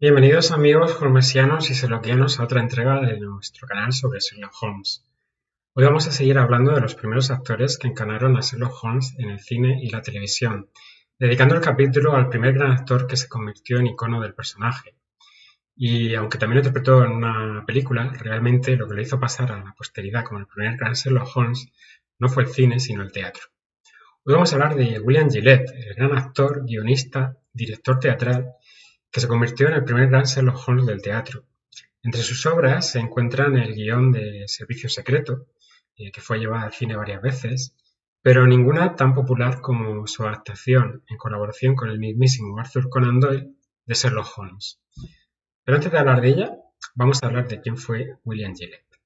Bienvenidos amigos holmesianos y sherlockianos a otra entrega de nuestro canal sobre Sherlock Holmes. Hoy vamos a seguir hablando de los primeros actores que encarnaron a Sherlock Holmes en el cine y la televisión, dedicando el capítulo al primer gran actor que se convirtió en icono del personaje. Y aunque también lo interpretó en una película, realmente lo que lo hizo pasar a la posteridad como el primer gran Sherlock Holmes no fue el cine, sino el teatro. Hoy vamos a hablar de William Gillette, el gran actor, guionista, director teatral, que se convirtió en el primer gran Sherlock Holmes del teatro. Entre sus obras se encuentran el guión de Servicio Secreto, que fue llevado al cine varias veces, pero ninguna tan popular como su adaptación en colaboración con el mismísimo Arthur Conan Doyle de Sherlock Holmes. Pero antes de hablar de ella, vamos a hablar de quién fue William Gillette.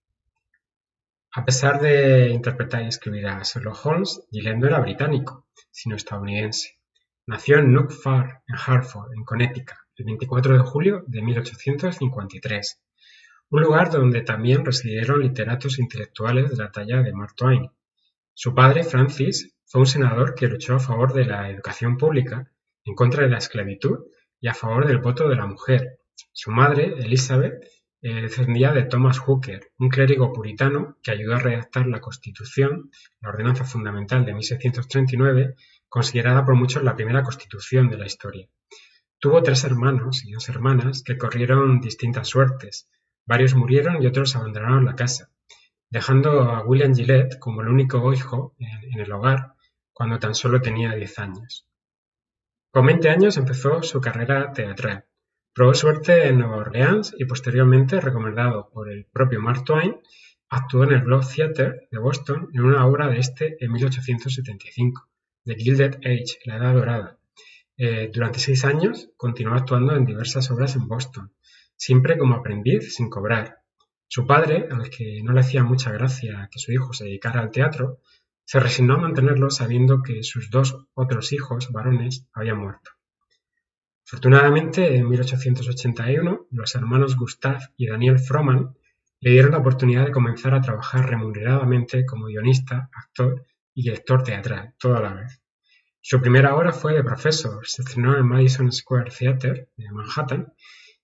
A pesar de interpretar y escribir a Sherlock Holmes, Gillette no era británico, sino estadounidense. Nació en Nook Farm, en Hartford, en Connecticut, el 24 de julio de 1853, un lugar donde también residieron literatos intelectuales de la talla de Mark Twain. Su padre, Francis, fue un senador que luchó a favor de la educación pública, en contra de la esclavitud y a favor del voto de la mujer. Su madre, Elizabeth, descendía de Thomas Hooker, un clérigo puritano que ayudó a redactar la Constitución, la Ordenanza Fundamental de 1639, considerada por muchos la primera constitución de la historia. Tuvo 3 hermanos y 2 hermanas que corrieron distintas suertes. Varios murieron y otros abandonaron la casa, dejando a William Gillette como el único hijo en el hogar cuando tan solo tenía 10 años. Con 20 años empezó su carrera teatral. Probó suerte en Nueva Orleans y posteriormente, recomendado por el propio Mark Twain, actuó en el Globe Theatre de Boston en una obra de este en 1875, The Gilded Age, la Edad Dorada. Durante 6 años continuó actuando en diversas obras en Boston, siempre como aprendiz sin cobrar. Su padre, al que no le hacía mucha gracia que su hijo se dedicara al teatro, se resignó a mantenerlo sabiendo que sus 2 otros hijos varones habían muerto. Afortunadamente, en 1881, los hermanos Gustav y Daniel Frohman le dieron la oportunidad de comenzar a trabajar remuneradamente como guionista, actor y director teatral, todo a la vez. Su primera obra fue The Professor, se estrenó en el Madison Square Theatre de Manhattan,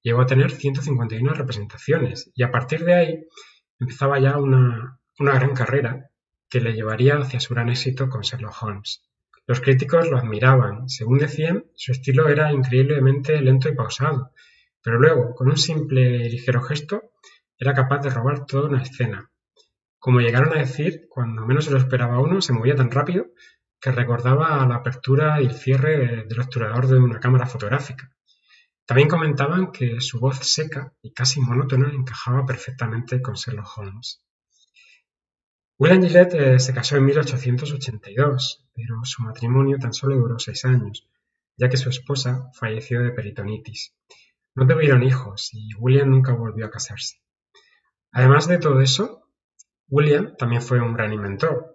llegó a tener 151 representaciones y a partir de ahí empezaba ya una gran carrera que le llevaría hacia su gran éxito con Sherlock Holmes. Los críticos lo admiraban, según decían, su estilo era increíblemente lento y pausado, pero luego, con un simple y ligero gesto, era capaz de robar toda una escena. Como llegaron a decir, cuando menos se lo esperaba uno, se movía tan rápido que recordaba a la apertura y el cierre del obturador de una cámara fotográfica. También comentaban que su voz seca y casi monótona encajaba perfectamente con Sherlock Holmes. William Gillette se casó en 1882, pero su matrimonio tan solo duró 6 años, ya que su esposa falleció de peritonitis. No tuvieron hijos y William nunca volvió a casarse. Además de todo eso, William también fue un gran inventor.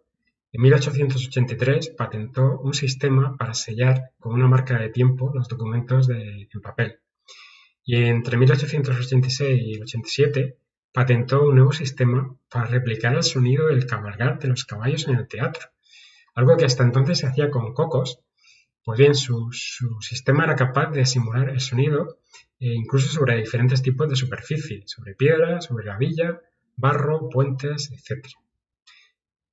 En 1883 patentó un sistema para sellar con una marca de tiempo los documentos en papel. Y entre 1886 y 87 patentó un nuevo sistema para replicar el sonido del cabalgar de los caballos en el teatro, algo que hasta entonces se hacía con cocos. Pues bien, su sistema era capaz de simular el sonido incluso sobre diferentes tipos de superficie, sobre piedra, sobre gravilla, barro, puentes, etc.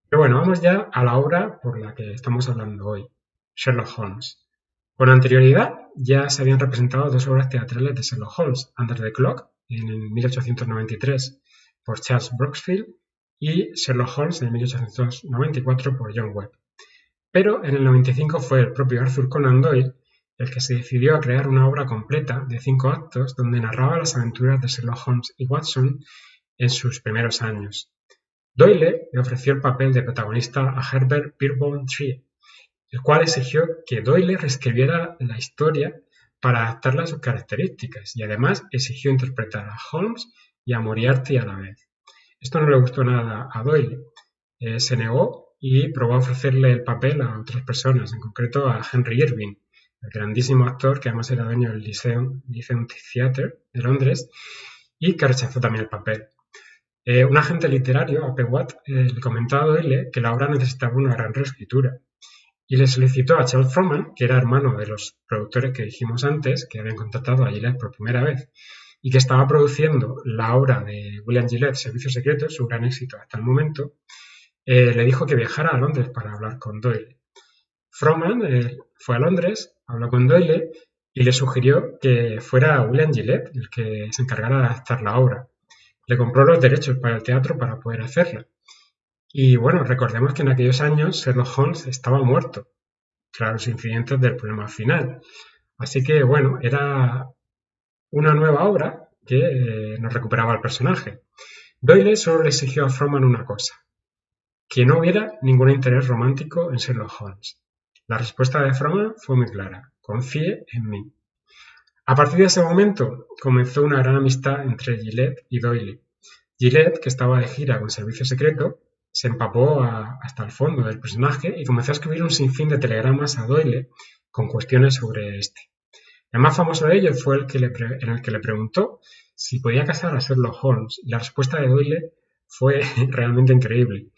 Pero bueno, vamos ya a la obra por la que estamos hablando hoy, Sherlock Holmes. Con anterioridad ya se habían representado 2 obras teatrales de Sherlock Holmes, Under the Clock en 1893 por Charles Broxfield y Sherlock Holmes en 1894 por John Webb. Pero en el 95 fue el propio Arthur Conan Doyle el que se decidió a crear una obra completa de 5 actos donde narraba las aventuras de Sherlock Holmes y Watson en sus primeros años. Doyle le ofreció el papel de protagonista a Herbert Beerbohm Tree, el cual exigió que Doyle reescribiera la historia para adaptarla a sus características y además exigió interpretar a Holmes y a Moriarty a la vez. Esto no le gustó nada a Doyle, se negó y probó a ofrecerle el papel a otras personas, en concreto a Henry Irving, el grandísimo actor que además era dueño del Lyceum Theatre de Londres y que rechazó también el papel. Un agente literario, A.P. Watt, le comentó a Doyle que la obra necesitaba una gran reescritura y le solicitó a Charles Frohman, que era hermano de los productores que dijimos antes, que habían contratado a Gillette por primera vez y que estaba produciendo la obra de William Gillette, Servicio Secreto, su gran éxito hasta el momento, le dijo que viajara a Londres para hablar con Doyle. Frohman fue a Londres, habló con Doyle y le sugirió que fuera William Gillette el que se encargara de adaptar la obra. Le compró los derechos para el teatro para poder hacerla. Y bueno, recordemos que en aquellos años Sherlock Holmes estaba muerto tras los incidentes del problema final. Así que bueno, era una nueva obra que nos recuperaba el personaje. Doyle solo le exigió a Frohman una cosa: que no hubiera ningún interés romántico en Sherlock Holmes. La respuesta de Frohman fue muy clara: confíe en mí. A partir de ese momento comenzó una gran amistad entre Gillette y Doyle. Gillette, que estaba de gira con Servicio Secreto, se empapó hasta el fondo del personaje y comenzó a escribir un sinfín de telegramas a Doyle con cuestiones sobre este. El más famoso de ellos fue en el que le preguntó si podía casar a Sherlock Holmes, y la respuesta de Doyle fue realmente increíble: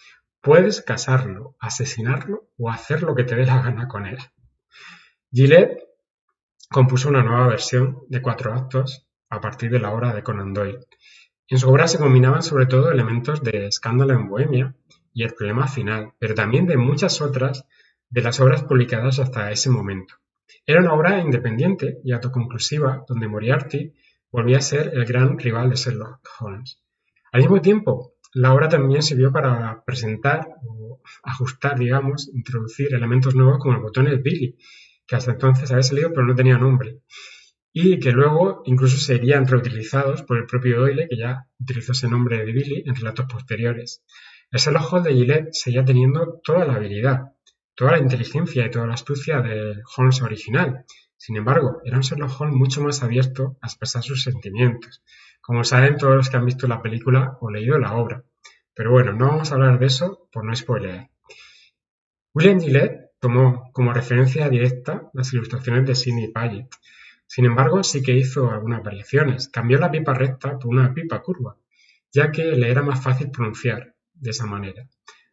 puedes casarlo, asesinarlo o hacer lo que te dé la gana con él. Gillette compuso una nueva versión de 4 actos a partir de la obra de Conan Doyle. En su obra se combinaban sobre todo elementos de Escándalo en Bohemia y El problema final, pero también de muchas otras de las obras publicadas hasta ese momento. Era una obra independiente y autoconclusiva donde Moriarty volvía a ser el gran rival de Sherlock Holmes. Al mismo tiempo, la obra también sirvió para presentar o ajustar, digamos, introducir elementos nuevos como el botón Billy, que hasta entonces había salido pero no tenía nombre, y que luego incluso serían reutilizados por el propio Doyle, que ya utilizó ese nombre de Billy en relatos posteriores. El Sherlock Holmes de Gillette seguía teniendo toda la habilidad, toda la inteligencia y toda la astucia del Holmes original. Sin embargo, era un Sherlock Holmes mucho más abierto a expresar sus sentimientos, como saben todos los que han visto la película o leído la obra. Pero bueno, no vamos a hablar de eso por no spoilear. William Gillette tomó como referencia directa las ilustraciones de Sidney Paget. Sin embargo, sí que hizo algunas variaciones. Cambió la pipa recta por una pipa curva, ya que le era más fácil pronunciar de esa manera.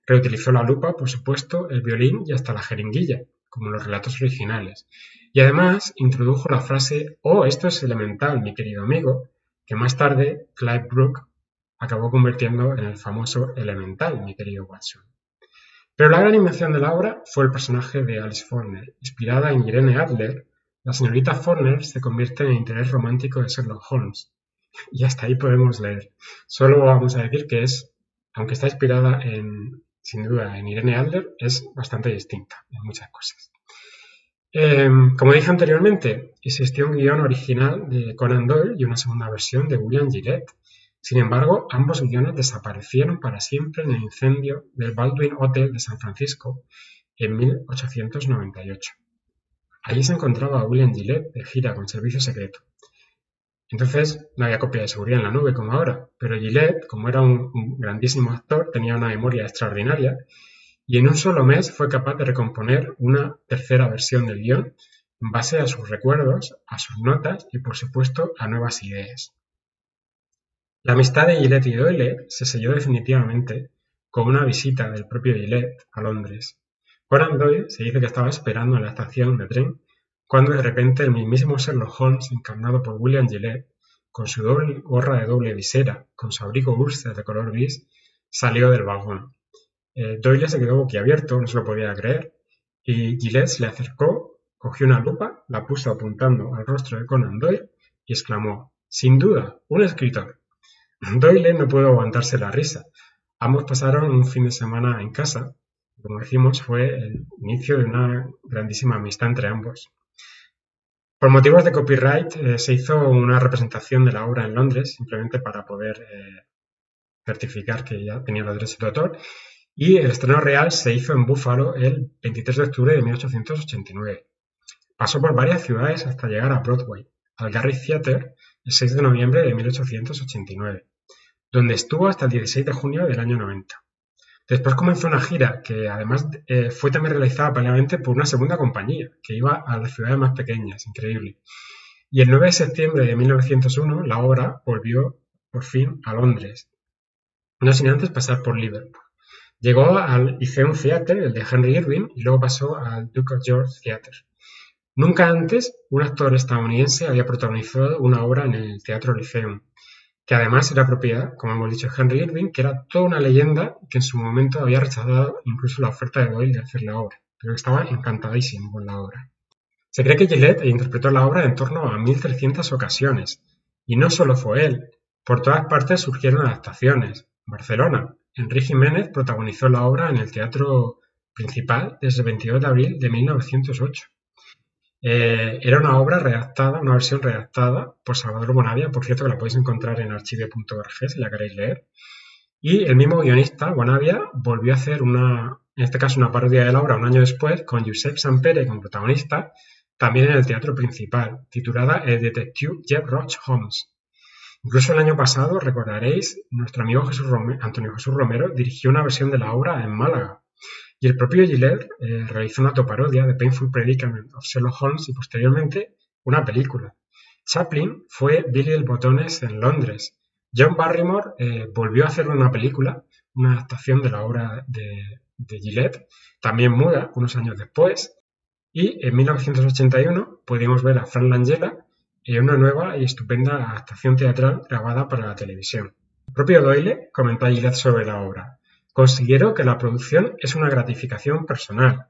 Reutilizó la lupa, por supuesto, el violín y hasta la jeringuilla, como en los relatos originales. Y además introdujo la frase «Oh, esto es elemental, mi querido amigo», que más tarde Clive Brook acabó convirtiendo en el famoso elemental, mi querido Watson. Pero la gran invención de la obra fue el personaje de Alice Faulkner. Inspirada en Irene Adler, la señorita Faulkner se convierte en el interés romántico de Sherlock Holmes. Y hasta ahí podemos leer. Solo vamos a decir que aunque está inspirada sin duda en Irene Adler, es bastante distinta en muchas cosas. Como dije anteriormente, existió un guión original de Conan Doyle y una segunda versión de William Gillette. Sin embargo, ambos guiones desaparecieron para siempre en el incendio del Baldwin Hotel de San Francisco en 1898. Allí se encontraba William Gillette de gira con Servicio Secreto. Entonces no había copia de seguridad en la nube como ahora, pero Gillette, como era un grandísimo actor, tenía una memoria extraordinaria y en un solo mes fue capaz de recomponer una tercera versión del guión en base a sus recuerdos, a sus notas y por supuesto a nuevas ideas. La amistad de Gillette y Doyle se selló definitivamente con una visita del propio Gillette a Londres. Conan Doyle se dice que estaba esperando en la estación de tren cuando de repente el mismísimo Sherlock Holmes, encarnado por William Gillette, con su gorra de doble visera, con su abrigo Ulster de color gris, salió del vagón. Doyle se quedó boquiabierto, no se lo podía creer, y Gillette se le acercó, cogió una lupa, la puso apuntando al rostro de Conan Doyle y exclamó: «Sin duda, un escritor». Doyle no pudo aguantarse la risa. Ambos pasaron un fin de semana en casa. Como decimos, fue el inicio de una grandísima amistad entre ambos. Por motivos de copyright se hizo una representación de la obra en Londres, simplemente para poder certificar que ya tenía los derechos de autor, y el estreno real se hizo en Buffalo el 23 de octubre de 1889. Pasó por varias ciudades hasta llegar a Broadway, al Garrick Theatre, el 6 de noviembre de 1889, donde estuvo hasta el 16 de junio del año 90. Después comenzó una gira que además fue también realizada paralelamente por una segunda compañía que iba a las ciudades más pequeñas, increíble. Y el 9 de septiembre de 1901 la obra volvió por fin a Londres, no sin antes pasar por Liverpool. Llegó al Lyceum Theatre, el de Henry Irving, y luego pasó al Duke of York Theatre. Nunca antes un actor estadounidense había protagonizado una obra en el Teatro Lyceum, que además era propiedad, como hemos dicho, de Henry Irving, que era toda una leyenda que en su momento había rechazado incluso la oferta de Doyle de hacer la obra, pero estaba encantadísimo con la obra. Se cree que Gillette interpretó la obra en torno a 1300 ocasiones, y no solo fue él, por todas partes surgieron adaptaciones. Barcelona, Enrique Jiménez protagonizó la obra en el Teatro Principal desde el 22 de abril de 1908. Era una obra redactada, una versión redactada por Salvador Bonavia, por cierto que la podéis encontrar en archive.org si la queréis leer. Y el mismo guionista, Bonavia, volvió a hacer en este caso una parodia de la obra un año después, con Josep Sampere como protagonista, también en el Teatro Principal, titulada El detective Sherlock Holmes. Incluso el año pasado, recordaréis, nuestro amigo Antonio Jesús Romero dirigió una versión de la obra en Málaga. Y el propio Gillette realizó una autoparodia de Painful Predicament of Sherlock Holmes y posteriormente una película. Chaplin fue Billy el Botones en Londres. John Barrymore volvió a hacer una película, una adaptación de la obra de Gillette, también muda, unos años después. Y en 1981 pudimos ver a Frank Langella en una nueva y estupenda adaptación teatral grabada para la televisión. El propio Doyle comentó a Gillette sobre la obra. Considero que la producción es una gratificación personal.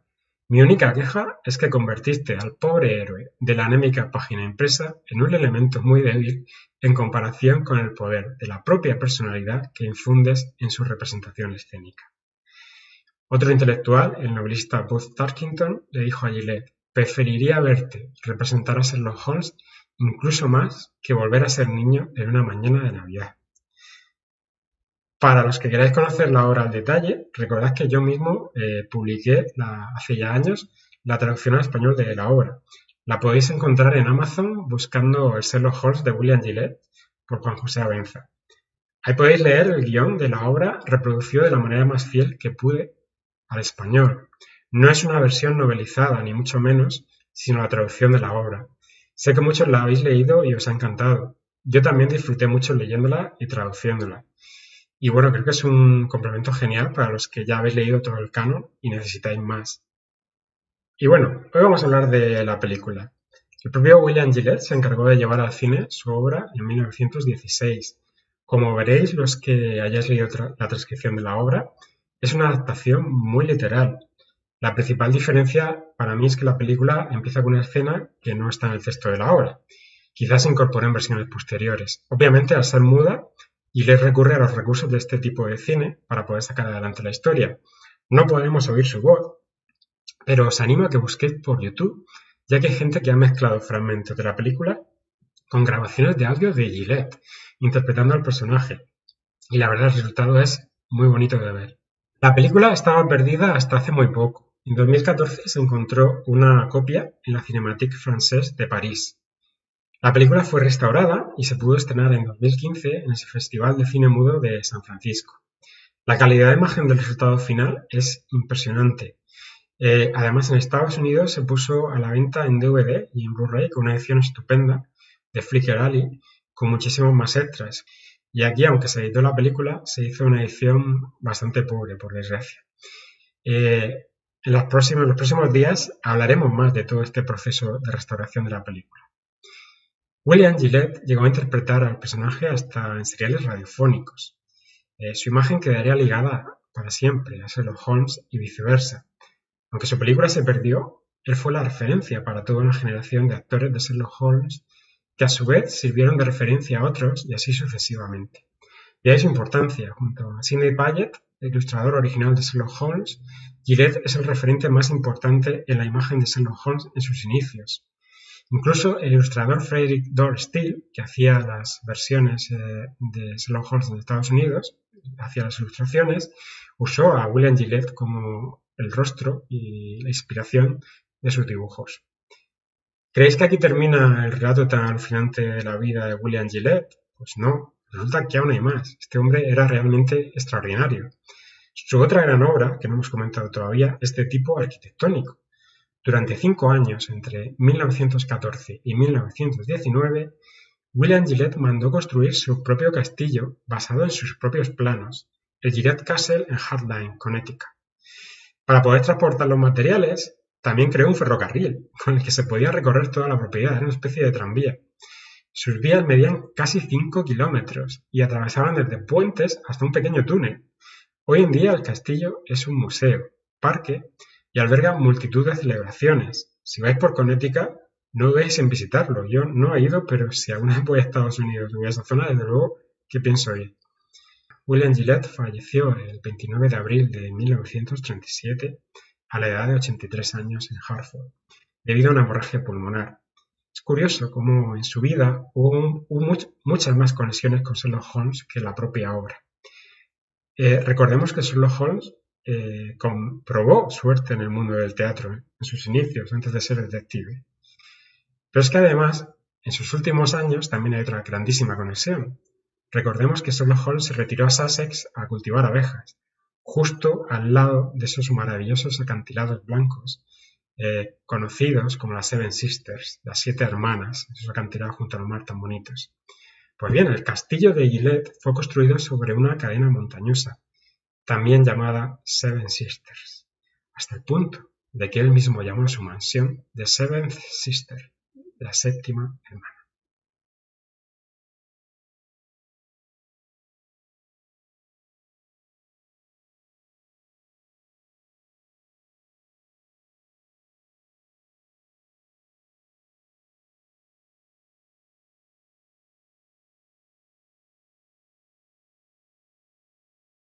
Mi única queja es que convertiste al pobre héroe de la anémica página impresa en un elemento muy débil en comparación con el poder de la propia personalidad que infundes en su representación escénica. Otro intelectual, el novelista Booth Tarkington, le dijo a Gillette: preferiría verte representar a Sherlock Holmes incluso más que volver a ser niño en una mañana de Navidad. Para los que queráis conocer la obra al detalle, recordad que yo mismo publiqué hace ya años la traducción al español de la obra. La podéis encontrar en Amazon buscando el Sherlock Holmes de William Gillette por Juan José Abenza. Ahí podéis leer el guión de la obra reproducido de la manera más fiel que pude al español. No es una versión novelizada, ni mucho menos, sino la traducción de la obra. Sé que muchos la habéis leído y os ha encantado. Yo también disfruté mucho leyéndola y traduciéndola. Y bueno, creo que es un complemento genial para los que ya habéis leído todo el canon y necesitáis más. Y bueno, hoy vamos a hablar de la película. El propio William Gillette se encargó de llevar al cine su obra en 1916. Como veréis, los que hayáis leído la transcripción de la obra, es una adaptación muy literal. La principal diferencia para mí es que la película empieza con una escena que no está en el texto de la obra. Quizás se incorpore en versiones posteriores. Obviamente, al ser muda, Gillette recurre a los recursos de este tipo de cine para poder sacar adelante la historia. No podemos oír su voz, pero os animo a que busquéis por YouTube, ya que hay gente que ha mezclado fragmentos de la película con grabaciones de audio de Gillette, interpretando al personaje. Y la verdad, el resultado es muy bonito de ver. La película estaba perdida hasta hace muy poco. En 2014 se encontró una copia en la Cinématique Française de París. La película fue restaurada y se pudo estrenar en 2015 en el Festival de Cine Mudo de San Francisco. La calidad de imagen del resultado final es impresionante. Además, en Estados Unidos se puso a la venta en DVD y en Blu-ray con una edición estupenda de Flicker Alley con muchísimos más extras. Y aquí, aunque se editó la película, se hizo una edición bastante pobre, por desgracia. En los próximos días hablaremos más de todo este proceso de restauración de la película. William Gillette llegó a interpretar al personaje hasta en seriales radiofónicos. Su imagen quedaría ligada para siempre a Sherlock Holmes y viceversa. Aunque su película se perdió, él fue la referencia para toda una generación de actores de Sherlock Holmes que a su vez sirvieron de referencia a otros y así sucesivamente. De ahí su importancia, junto a Sidney Paget, el ilustrador original de Sherlock Holmes, Gillette es el referente más importante en la imagen de Sherlock Holmes en sus inicios. Incluso el ilustrador Frederick Dorr Steele, que hacía las versiones de Sherlock Holmes en Estados Unidos, hacía las ilustraciones, usó a William Gillette como el rostro y la inspiración de sus dibujos. ¿Creéis que aquí termina el relato tan alucinante de la vida de William Gillette? Pues no, resulta que aún hay más. Este hombre era realmente extraordinario. Su otra gran obra, que no hemos comentado todavía, es de tipo arquitectónico. Durante 5 años, entre 1914 y 1919, William Gillette mandó construir su propio castillo basado en sus propios planos, el Gillette Castle en Hardline, Connecticut. Para poder transportar los materiales, también creó un ferrocarril con el que se podía recorrer toda la propiedad, era una especie de tranvía. Sus vías medían casi 5 kilómetros y atravesaban desde puentes hasta un pequeño túnel. Hoy en día el castillo es un museo, parque y alberga multitud de celebraciones. Si vais por Connecticut, no dudéis en visitarlo. Yo no he ido, pero si alguna vez voy a Estados Unidos o a esa zona, desde luego que pienso ir. William Gillette falleció el 29 de abril de 1937 a la edad de 83 años en Hartford, debido a una hemorragia pulmonar. Es curioso cómo en su vida hubo muchas más conexiones con Sherlock Holmes que la propia obra. Recordemos que Sherlock Holmes comprobó suerte en el mundo del teatro, en sus inicios, antes de ser detective. Pero es que además, en sus últimos años también hay otra grandísima conexión. Recordemos que Sherlock Holmes se retiró a Sussex a cultivar abejas, justo al lado de esos maravillosos acantilados blancos, conocidos como las Seven Sisters, las 7 hermanas, esos acantilados junto al mar tan bonitos. Pues bien, el castillo de Gillette fue construido sobre una cadena montañosa, también llamada Seven Sisters, hasta el punto de que él mismo llamó a su mansión The Seventh Sister, la séptima hermana.